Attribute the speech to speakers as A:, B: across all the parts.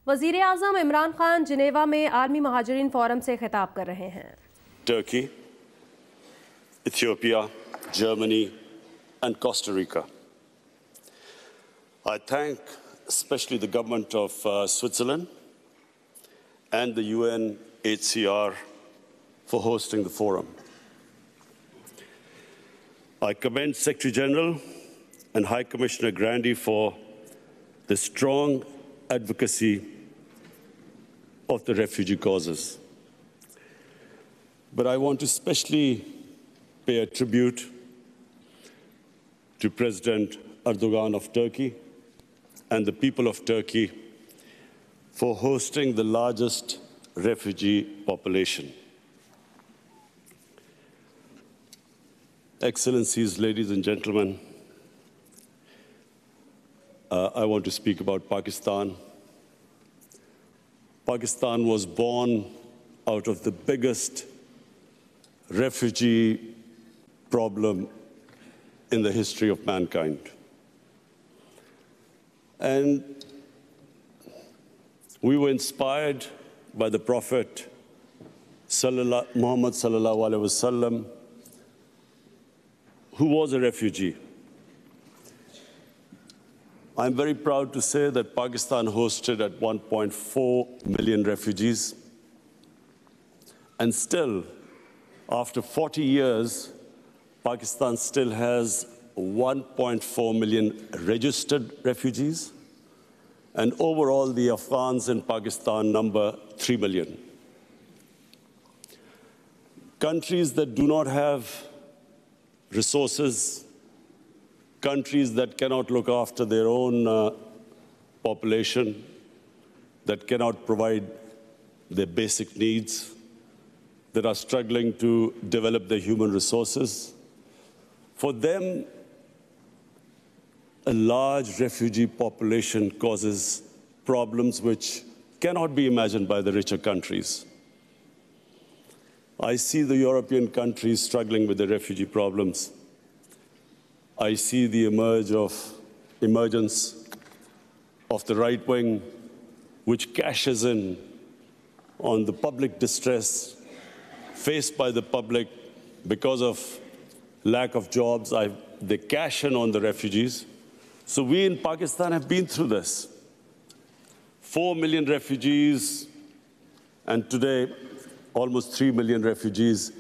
A: वज़ीर आज़म इमरान खान जिनेवा में army महाजरीन forum से खिताब कर रहे हैं।
B: Turkey, Ethiopia, Germany, and Costa Rica. I thank especially the government of Switzerland and the UNHCR for hosting the forum. I commend Secretary General and High Commissioner Grandi for the strong advocacy of the refugee causes. But I want to especially pay a tribute to President Erdogan of Turkey and the people of Turkey for hosting the largest refugee population. Excellencies, ladies and gentlemen, I want to speak about Pakistan. Pakistan was born out of the biggest refugee problem in the history of mankind. And we were inspired by the Prophet Muhammad sallallahu alaihi wasallam, who was a refugee. I'm very proud to say that Pakistan hosted at 1.4 million refugees. And still, after 40 years, Pakistan still has 1.4 million registered refugees. And overall, the Afghans in Pakistan number 3 million. Countries that do not have resources, countries that cannot look after their own population, that cannot provide their basic needs, that are struggling to develop their human resources. For them, a large refugee population causes problems which cannot be imagined by the richer countries. I see the European countries struggling with the refugee problems. I see the emergence of the right wing, which cashes in on the public distress faced by the public because of lack of jobs. They cash in on the refugees. So we in Pakistan have been through this. 4 million refugees, and today almost 3 million refugees.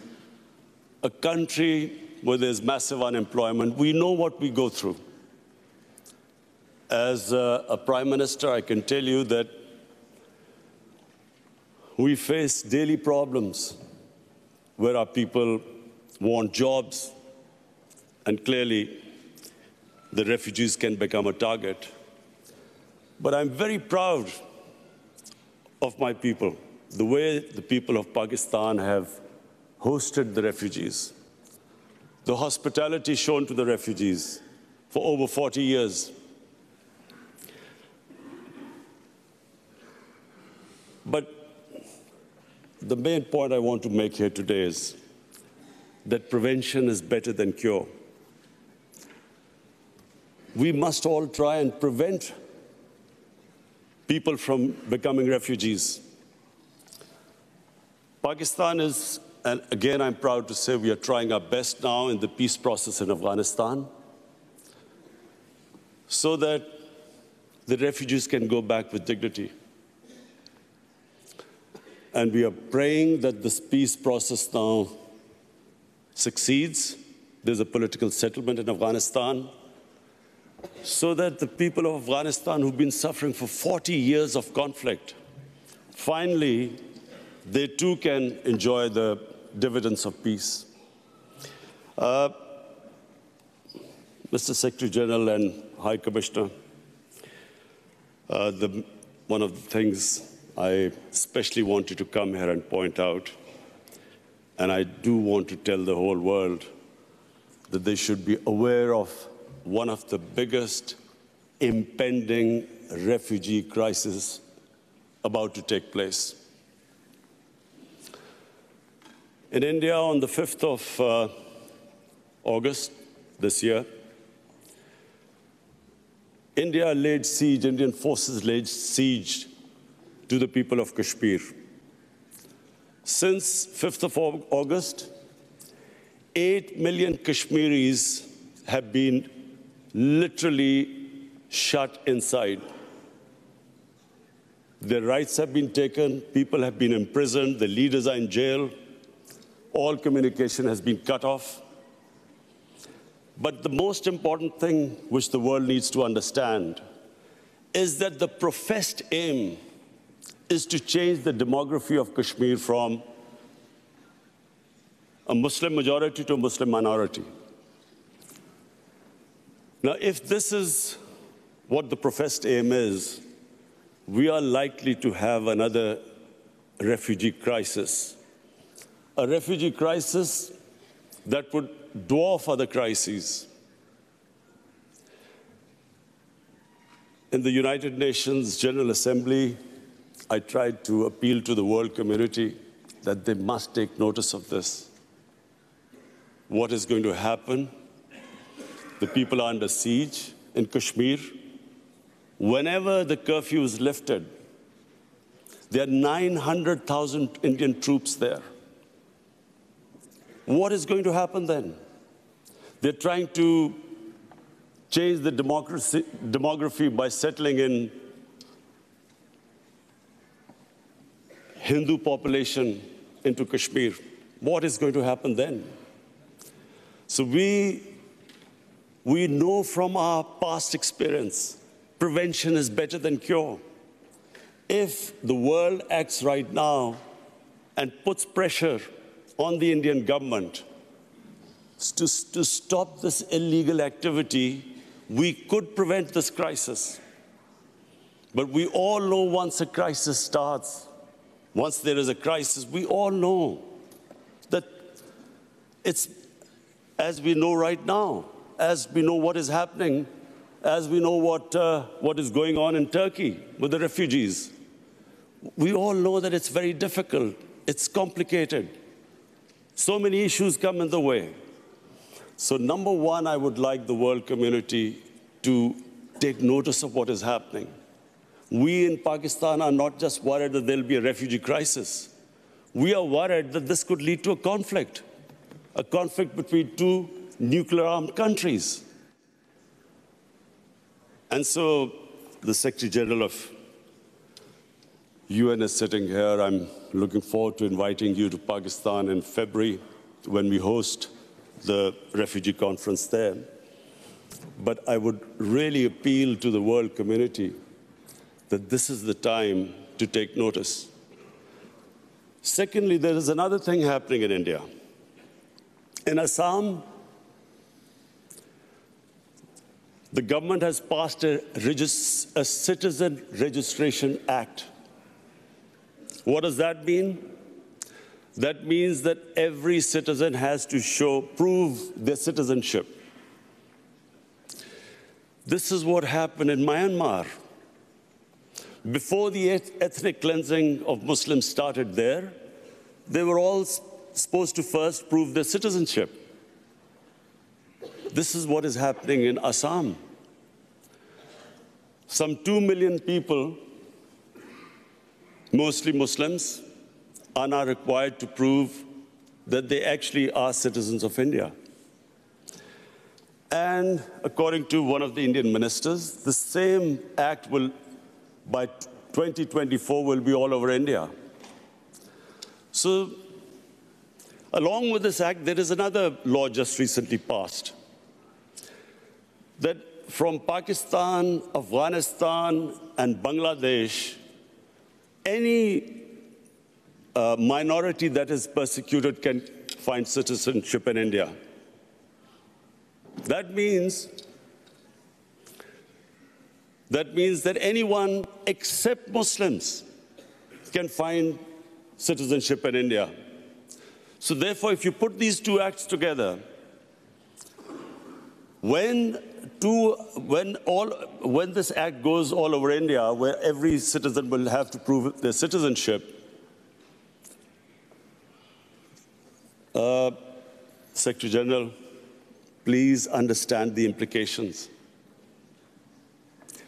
B: A country where there's massive unemployment. We know what we go through. As a Prime Minister, I can tell you that we face daily problems where our people want jobs, and clearly the refugees can become a target. But I'm very proud of my people, the way the people of Pakistan have hosted the refugees, the hospitality shown to the refugees for over 40 years. But the main point I want to make here today is that prevention is better than cure. We must all try and prevent people from becoming refugees. Pakistan is, and again I'm proud to say, we are trying our best now in the peace process in Afghanistan so that the refugees can go back with dignity. And we are praying that this peace process now succeeds. There's a political settlement in Afghanistan so that the people of Afghanistan who've been suffering for 40 years of conflict, finally, they too can enjoy the dividends of peace. Mr. Secretary General and High Commissioner, one of the things I especially wanted to come here and point out, and I do want to tell the whole world that they should be aware of one of the biggest impending refugee crises about to take place. In India, on the 5th of August this year, Indian forces laid siege to the people of Kashmir. Since 5th of August, 8 million Kashmiris have been literally shut inside. Their rights have been taken, people have been imprisoned, the leaders are in jail, all communication has been cut off. But the most important thing which the world needs to understand is that the professed aim is to change the demography of Kashmir from a Muslim majority to a Muslim minority. Now, if this is what the professed aim is, we are likely to have another refugee crisis. A refugee crisis that would dwarf other crises. In the United Nations General Assembly, I tried to appeal to the world community that they must take notice of this. What is going to happen? The people are under siege in Kashmir. Whenever the curfew is lifted, there are 900,000 Indian troops there. What is going to happen then? They're trying to change the demography by settling in Hindu population into Kashmir. What is going to happen then? So we know from our past experience, prevention is better than cure. If the world acts right now and puts pressure on the Indian government to stop this illegal activity, we could prevent this crisis. But we all know once a crisis starts, once there is a crisis, we all know that it's, as we know right now, as we know what is happening, as we know what is going on in Turkey with the refugees, we all know that it's very difficult, it's complicated. So many issues come in the way. So number one, I would like the world community to take notice of what is happening. We in Pakistan are not just worried that there'll be a refugee crisis. We are worried that this could lead to a conflict between two nuclear-armed countries. And so the Secretary General of UN is sitting here. I'm looking forward to inviting you to Pakistan in February when we host the refugee conference there. But I would really appeal to the world community that this is the time to take notice. Secondly, there is another thing happening in India. In Assam, the government has passed a Citizen Registration Act. What does that mean? That means that every citizen has to prove their citizenship. This is what happened in Myanmar. Before the ethnic cleansing of Muslims started there, they were all supposed to first prove their citizenship. This is what is happening in Assam. Some 2 million people, mostly Muslims, are now required to prove that they actually are citizens of India. And according to one of the Indian ministers, the same act will, by 2024, will be all over India. So, along with this act, there is another law just recently passed, that from Pakistan, Afghanistan, and Bangladesh, any minority that is persecuted can find citizenship in India. That means that anyone except Muslims can find citizenship in India. So therefore, if you put these two acts together, when this act goes all over India, where every citizen will have to prove their citizenship, Secretary General, please understand the implications.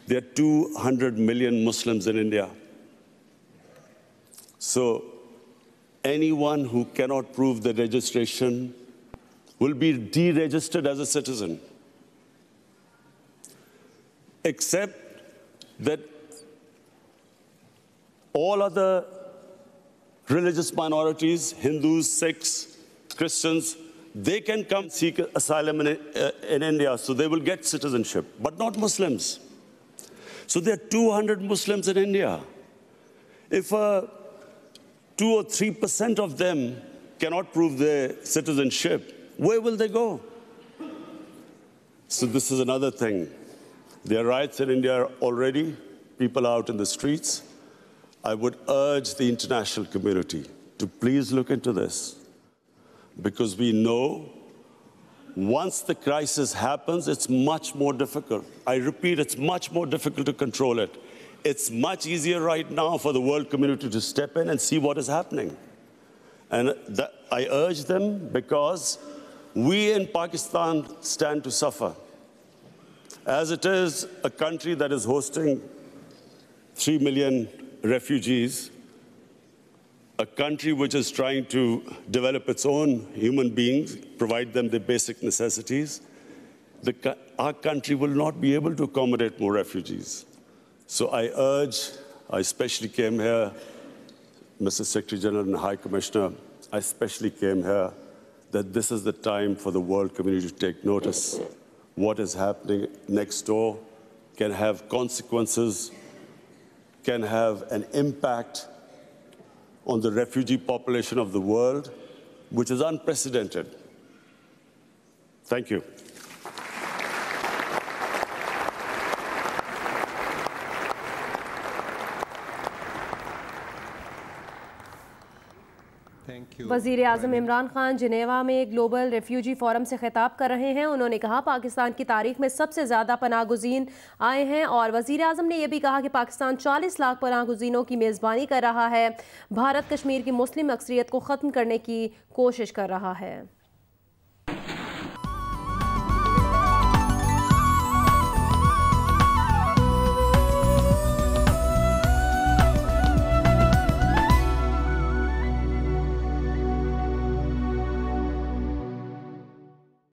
B: There are 200 million Muslims in India. So anyone who cannot prove the registration will be deregistered as a citizen, except that all other religious minorities, Hindus, Sikhs, Christians, they can come seek asylum in India, so they will get citizenship, but not Muslims. So there are 200 Muslims in India. If 2 or 3% of them cannot prove their citizenship, where will they go? So this is another thing. There are riots in India already, people are out in the streets. I would urge the international community to please look into this, because we know once the crisis happens, it's much more difficult. I repeat, it's much more difficult to control it. It's much easier right now for the world community to step in and see what is happening. And I urge them because we in Pakistan stand to suffer. As it is a country that is hosting 3 million refugees, a country which is trying to develop its own human beings, provide them the basic necessities, our country will not be able to accommodate more refugees. So I especially came here, Mr. Secretary General and High Commissioner, I especially came here that this is the time for the world community to take notice. What is happening next door can have consequences, can have an impact on the refugee population of the world, which is unprecedented. Thank you.
A: वज़ीर आज़म Imran Khan Geneva में global refugee forum से खिताब कर रहे हैं। उन्होंने कहा पाकिस्तान की तारीख में सबसे ज़्यादा पनाहगुज़ीन आए हैं और वज़ीर आज़म ने यह भी कहा कि पाकिस्तान 40 लाख पनाहगुज़ीनों की मेज़बानी कर रहा है। भारत कश्मीर की मुस्लिम अक्सरियत को ख़त्म करने की कोशिश कर रहा है।